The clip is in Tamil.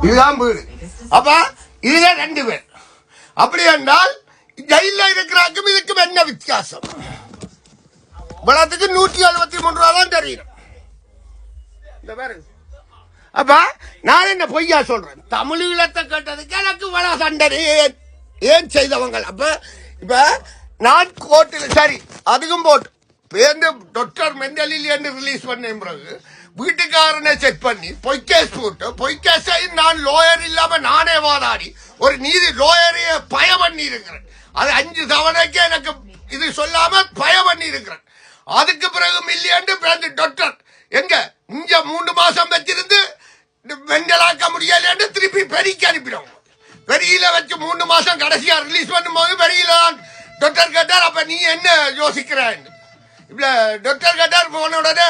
இதுதான் வீடு. அப்ப இதுல 2 பேர். அப்படி என்றால் ஜெயில இருக்கிறாக்கும் இதுக்கும் என்ன வித்தியாசம்? இவ்வளவுக்கு 173 ரூபா தான் தெரியும். அப்ப நான் என்ன பொய்யா சொல்றேன்? தமிழ் ஈழத்தை கேட்டதுக்கு எனக்கு வள சண்டை ஏன் செய்தவங்க. அப்ப இப்ப நான் கோர்ட்டில் சரி அதுக்கும் போட்டு பேருந்து டாக்டர் மெண்டலில் என்று ரிலீஸ் பண்ண பிறகு வீட்டுக்காரனை செக் பண்ணி பொய்கேஸ் போட்டு பொய்கேஸை நான் லோயர் இல்லாம நானே வாதாடி ஒரு நீதி லோயரைய பய பண்ணி இருக்கிறேன். அது 5 தவணைக்கு எனக்கு இது சொல்லாம பய பண்ணி இருக்கிறேன். அதுக்கு பிறகு மில்லியன் பிறந்து டாக்டர் எங்க இங்க 3 மாசம் வச்சிருந்து மெண்டலாக்க முடியலன்னு திருப்பி பெரிக்கு அனுப்பிடுவோம். பெரியில வச்சு 3 மாசம் கடைசியா ரிலீஸ் பண்ணும்போது பெரியில தான் டாக்டர் கேட்டார், அப்ப நீ என்ன யோசிக்கிறான்னு. இப்ப டாக்டர் கேட்டார் போன உடனே